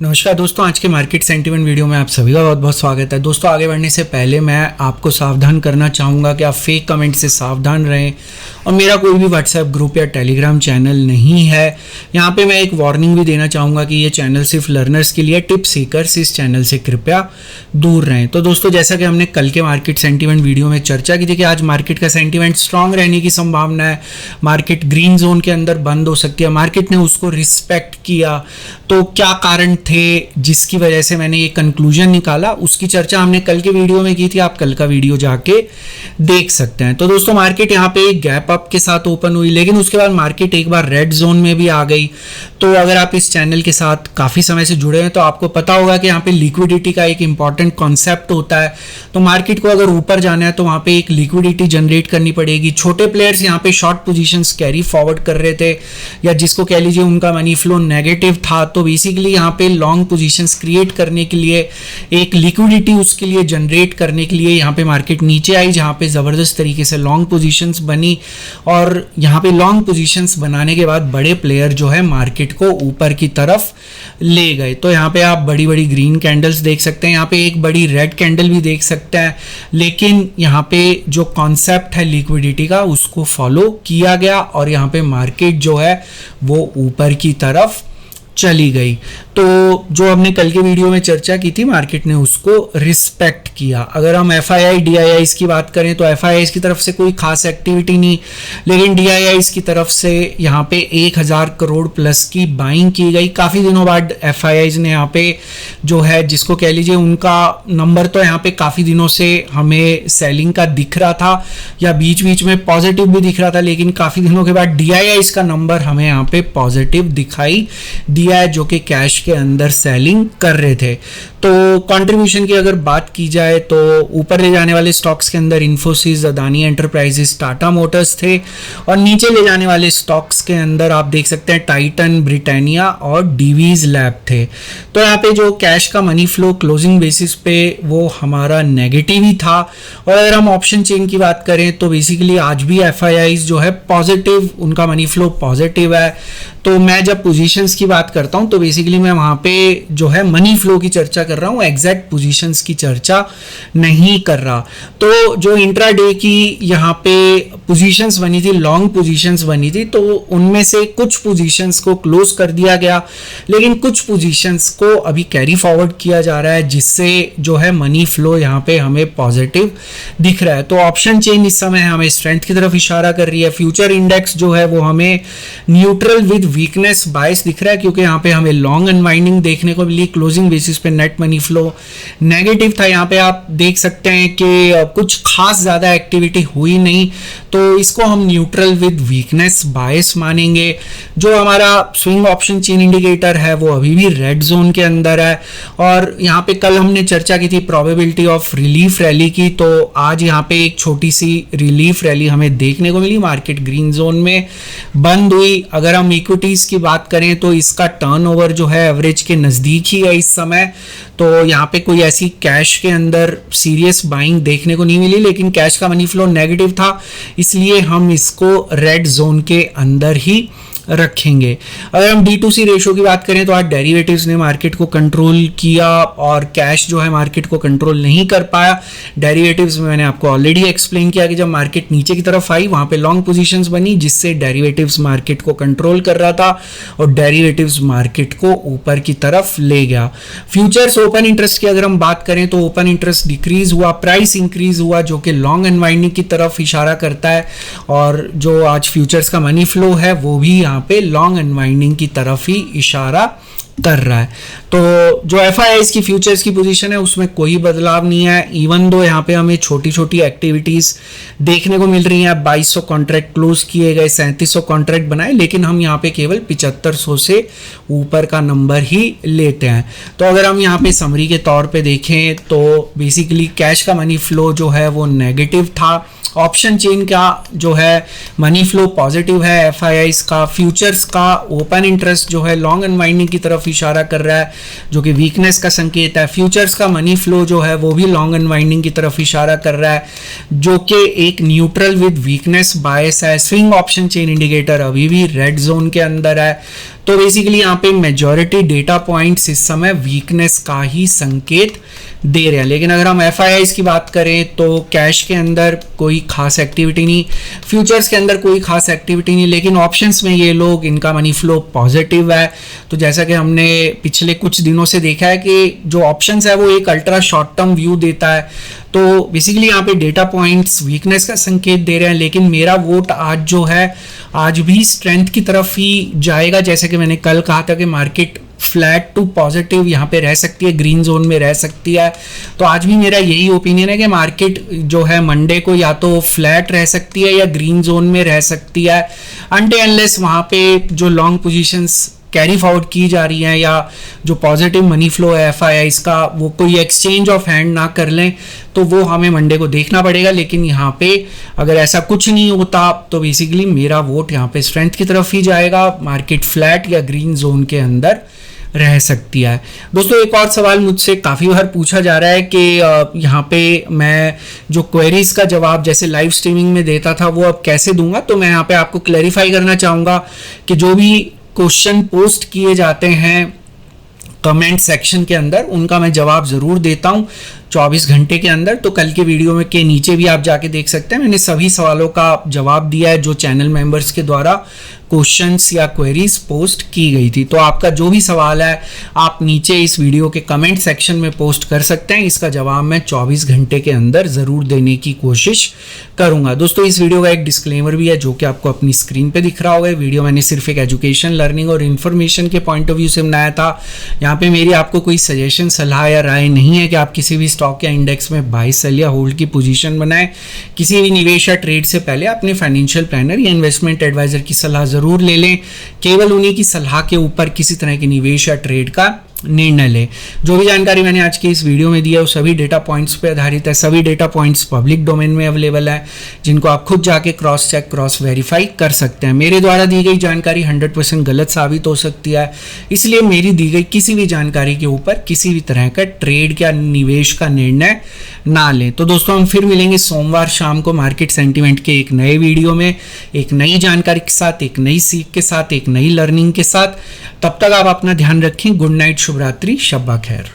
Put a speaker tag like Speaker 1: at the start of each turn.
Speaker 1: नमस्कार दोस्तों, आज के मार्केट सेंटीमेंट वीडियो में आप सभी का बहुत बहुत स्वागत है। दोस्तों, आगे बढ़ने से पहले मैं आपको सावधान करना चाहूँगा कि आप फेक कमेंट से सावधान रहें और मेरा कोई भी व्हाट्सएप ग्रुप या टेलीग्राम चैनल नहीं है। यहाँ पे मैं एक वार्निंग भी देना चाहूँगा कि ये चैनल सिर्फ लर्नर्स के लिए, टिप सीकर्स इस चैनल से कृपया दूर रहें। तो दोस्तों, जैसा कि हमने कल के मार्केट सेंटीमेंट वीडियो में चर्चा की थी कि आज मार्केट का सेंटीमेंट स्ट्रांग रहने की संभावना है, मार्केट ग्रीन जोन के अंदर बंद हो सकती है, मार्केट ने उसको रिस्पेक्ट किया। तो क्या कारण थे जिसकी वजह से मैंने ये कंक्लूजन निकाला, उसकी चर्चा हमने कल के वीडियो में की थी। आप कल का वीडियो जाके देख सकते हैं। तो दोस्तों, मार्केट यहाँ पे एक गैप अप के साथ ओपन हुई, लेकिन उसके बाद मार्केट एक बार रेड जोन में भी आ गई। तो अगर आप इस चैनल के साथ काफी समय से जुड़े हैं तो आपको पता होगा कि यहाँ पे लिक्विडिटी का एक इंपॉर्टेंट कॉन्सेप्ट होता है। तो मार्केट को अगर ऊपर जाना है तो वहां पे एक लिक्विडिटी जनरेट करनी पड़ेगी। छोटे प्लेयर्स यहाँ पे शॉर्ट पोजीशंस कैरी फॉरवर्ड कर रहे थे, या जिसको कह लीजिए उनका मनी फ्लो नेगेटिव था। तो बेसिकली यहाँ पे लॉन्ग पोजीशंस क्रिएट करने के लिए, एक लिक्विडिटी उसके लिए जनरेट करने के लिए यहाँ पे मार्केट नीचे आई, जहाँ पे जबरदस्त तरीके से लॉन्ग पोजीशंस बनी। और यहाँ पे लॉन्ग पोजीशंस बनाने के बाद बड़े प्लेयर जो है मार्केट को ऊपर की तरफ ले गए। तो यहाँ पे आप बड़ी बड़ी ग्रीन कैंडल्स देख सकते हैं, यहाँ पे एक बड़ी रेड कैंडल भी देख सकते हैं। लेकिन यहाँ पे जो कॉन्सेप्ट है लिक्विडिटी का, उसको फॉलो किया गया और यहाँ पे मार्केट जो है वो ऊपर की तरफ चली गई। तो जो हमने कल के वीडियो में चर्चा की थी, मार्केट ने उसको रिस्पेक्ट किया। अगर हम FII DIIs की बात करें तो FIIs की तरफ से कोई खास एक्टिविटी नहीं, लेकिन DIIs की तरफ से यहाँ पे 1000 करोड़ प्लस की बाइंग की गई। काफ़ी दिनों बाद FIIs ने यहाँ पे जो है, जिसको कह लीजिए उनका नंबर तो यहाँ पे काफ़ी दिनों से हमें सेलिंग का दिख रहा था, या बीच बीच में पॉजिटिव भी दिख रहा था, लेकिन काफ़ी दिनों के बाद DIIs का नंबर हमें यहाँ पे पॉजिटिव दिखाई दिया है, जो कि कैश के अंदर सेलिंग कर रहे थे। तो कंट्रीब्यूशन की अगर बात की जाए तो ऊपर ले जाने वाले स्टॉक्स के अंदर इन्फोसिस, अदानी एंटरप्राइजेस, टाटा मोटर्स थे, और नीचे ले जाने वाले स्टॉक्स के अंदर आप देख सकते हैं टाइटन, ब्रिटानिया और डीवीज लैब थे। तो यहाँ पे जो कैश का मनी फ्लो क्लोजिंग बेसिस पे वो हमारा नेगेटिव ही था। और अगर हम ऑप्शन चेन की बात करें तो बेसिकली आज भी FIIs जो है पॉजिटिव, उनका मनी फ्लो पॉजिटिव है। तो मैं जब पोजीशंस की बात करता हूं तो बेसिकली मैं वहां पे जो है मनी फ्लो की चर्चा कर रहा हूं, एग्जैक्ट पोजीशंस की चर्चा नहीं कर रहा। तो जो इंट्राडे की यहाँ पे पोजीशंस बनी थी, लॉन्ग पोजीशंस बनी थी, तो उनमें से कुछ पोजीशंस को क्लोज कर दिया गया, लेकिन कुछ पोजीशंस को अभी कैरी फॉरवर्ड किया जा रहा है, जिससे जो है मनी फ्लो यहाँ पे हमें पॉजिटिव दिख रहा है। तो ऑप्शन चेन इस समय हमें स्ट्रेंथ की तरफ इशारा कर रही है। फ्यूचर इंडेक्स जो है वो हमें न्यूट्रल विद वीकनेस बायस दिख रहा है, क्योंकि यहाँ पे हमें लॉन्ग अनवाइंडिंग देखने को मिली। क्लोजिंग बेसिस पे नेट मनी फ्लो नेगेटिव था। यहाँ पे आप देख सकते हैं कि कुछ खास ज्यादा एक्टिविटी हुई नहीं, तो इसको हम न्यूट्रल विद वीकनेस बायस मानेंगे। जो हमारा स्विंग ऑप्शन चेन इंडिकेटर है वो अभी भी रेड जोन के अंदर है। और यहाँ पे कल हमने चर्चा की थी प्रोबेबिलिटी ऑफ रिलीफ रैली की, तो आज यहाँ पे एक छोटी सी रिलीफ रैली हमें देखने को मिली, मार्केट ग्रीन जोन में बंद हुई। अगर हम इक्विटीज की बात करें तो इसका टर्नओवर जो है एवरेज के नजदीक ही है इस समय। तो यहाँ पे कोई ऐसी कैश के अंदर सीरियस बाइंग देखने को नहीं मिली, लेकिन कैश का मनी फ्लो नेगेटिव था, इसलिए हम इसको रेड जोन के अंदर ही रखेंगे। अगर हम D2C रेशो की बात करें तो आज डेरिवेटिव्स ने मार्केट को कंट्रोल किया और कैश जो है मार्केट को कंट्रोल नहीं कर पाया। डेरिवेटिव्स में मैंने आपको ऑलरेडी एक्सप्लेन किया कि जब मार्केट नीचे की तरफ आई वहां पे लॉन्ग पोजीशंस बनी, जिससे डेरिवेटिव्स मार्केट को कंट्रोल कर रहा था और डेरिवेटिव्स मार्केट को ऊपर की तरफ ले गया। फ्यूचर्स ओपन इंटरेस्ट की अगर हम बात करें तो ओपन इंटरेस्ट डिक्रीज हुआ, प्राइस इंक्रीज हुआ, जो कि लॉन्ग अनवाइंडिंग की तरफ इशारा करता है। और जो आज फ्यूचर्स का मनी फ्लो है वो भी यहाँ पे लॉन्ग अनवाइंडिंग की तरफ ही इशारा कर रहा है। तो जो FIIs की फ्यूचर्स की पोजीशन है उसमें कोई बदलाव नहीं है, इवन दो यहाँ पे हमें छोटी छोटी एक्टिविटीज देखने को मिल रही हैं। 2200 कॉन्ट्रैक्ट क्लोज किए गए, 3700 कॉन्ट्रैक्ट बनाए, लेकिन हम यहाँ पे केवल 7500 से ऊपर का नंबर ही लेते हैं। तो अगर हम यहाँ पे समरी के तौर पे देखें तो बेसिकली कैश का मनी फ्लो जो है वो नेगेटिव था, ऑप्शन चेन का जो है मनी फ्लो पॉजिटिव है, FIIs का, फ्यूचर्स का ओपन इंटरेस्ट जो है लॉन्ग अनवाइंडिंग की तरफ इशारा कर रहा है, जो कि वीकनेस का संकेत है। फ्यूचर्स का मनी फ्लो जो है वो भी लॉन्ग अनवाइंडिंग की तरफ इशारा कर रहा है, जो कि एक न्यूट्रल विद वीकनेस बायस है। स्विंग ऑप्शन चेन इंडिकेटर अभी भी रेड जोन के अंदर है। तो बेसिकली यहाँ पे मेजॉरिटी डेटा पॉइंट्स इस समय वीकनेस का ही संकेत दे रहे हैं। लेकिन अगर हम FIIs की बात करें तो कैश के अंदर कोई खास एक्टिविटी नहीं, फ्यूचर्स के अंदर कोई खास एक्टिविटी नहीं, लेकिन ऑप्शंस में ये लोग, इनका मनी फ्लो पॉजिटिव है। तो जैसा कि हमने पिछले कुछ दिनों से देखा है कि जो ऑप्शंस है वो एक अल्ट्रा शॉर्ट टर्म व्यू देता है। तो बेसिकली यहाँ पे डेटा पॉइंट्स वीकनेस का संकेत दे रहे हैं, लेकिन मेरा वोट आज जो है आज भी स्ट्रेंथ की तरफ ही जाएगा। जैसे कि मैंने कल कहा था कि मार्केट फ्लैट टू पॉजिटिव यहाँ पे रह सकती है, ग्रीन जोन में रह सकती है। तो आज भी मेरा यही ओपिनियन है कि मार्केट जो है मंडे को या तो फ्लैट रह सकती है या ग्रीन जोन में रह सकती है, अनटिल अनलेस वहाँ पे जो लॉन्ग पोजीशंस कैरी फॉरवर्ड की जा रही हैं या जो पॉजिटिव मनी फ्लो है FIIs का वो कोई एक्सचेंज ऑफ हैंड ना कर लें, तो वो हमें मंडे को देखना पड़ेगा। लेकिन यहाँ पे अगर ऐसा कुछ नहीं होता तो बेसिकली मेरा वोट यहाँ पे स्ट्रेंथ की तरफ ही जाएगा, मार्केट फ्लैट या ग्रीन जोन के अंदर रह सकती है। दोस्तों एक और सवाल मुझसे काफ़ी बार पूछा जा रहा है कि यहाँ पे मैं जो क्वेरीज का जवाब जैसे लाइव स्ट्रीमिंग में देता था वो अब कैसे दूंगा। तो मैं यहाँ पे आपको क्लैरिफाई करना चाहूँगा कि जो भी क्वेश्चन पोस्ट किए जाते हैं कमेंट सेक्शन के अंदर उनका मैं जवाब ज़रूर देता हूँ 24 घंटे के अंदर। तो कल के वीडियो में के नीचे भी आप जाके देख सकते हैं, मैंने सभी सवालों का जवाब दिया है जो चैनल मेंबर्स के द्वारा क्वेश्चंस या क्वेरीज पोस्ट की गई थी। तो आपका जो भी सवाल है आप नीचे इस वीडियो के कमेंट सेक्शन में पोस्ट कर सकते हैं, इसका जवाब मैं 24 घंटे के अंदर ज़रूर देने की कोशिश करूंगा। दोस्तों इस वीडियो का एक डिस्क्लेमर भी है जो कि आपको अपनी स्क्रीन पे दिख रहा होगा। वीडियो मैंने सिर्फ एक एजुकेशन, लर्निंग और इन्फॉर्मेशन के पॉइंट ऑफ व्यू से बनाया था। यहाँ पे मेरी आपको कोई सजेशन, सलाह या राय नहीं है कि आप किसी भी स्टॉक या इंडेक्स में बाय, सेल या होल्ड की पोजीशन बनाएं। किसी भी निवेश या ट्रेड से पहले अपने फाइनेंशियल प्लानर या इन्वेस्टमेंट एडवाइजर की सलाह जरूर ले लें। केवल उन्हीं की सलाह के ऊपर किसी तरह के निवेश या ट्रेड का निर्णय ले। जो भी जानकारी मैंने आज की इस वीडियो में दी है वो सभी डेटा पॉइंट्स पे आधारित है। सभी डेटा पॉइंट्स पब्लिक डोमेन में अवेलेबल है जिनको आप खुद जाके क्रॉस चेक, क्रॉस वेरीफाई कर सकते हैं। मेरे द्वारा दी गई जानकारी 100% गलत साबित हो सकती है, इसलिए मेरी दी गई किसी भी जानकारी के ऊपर किसी भी तरह का ट्रेड या निवेश का निर्णय ना लें। तो दोस्तों हम फिर मिलेंगे सोमवार शाम को मार्केट सेंटीमेंट के एक नए वीडियो में, एक नई जानकारी के साथ, एक नई सीख के साथ, एक नई लर्निंग के साथ। तब तक आप अपना ध्यान रखें। गुड नाइट, शुभ रात्रि, शब्बा खैर।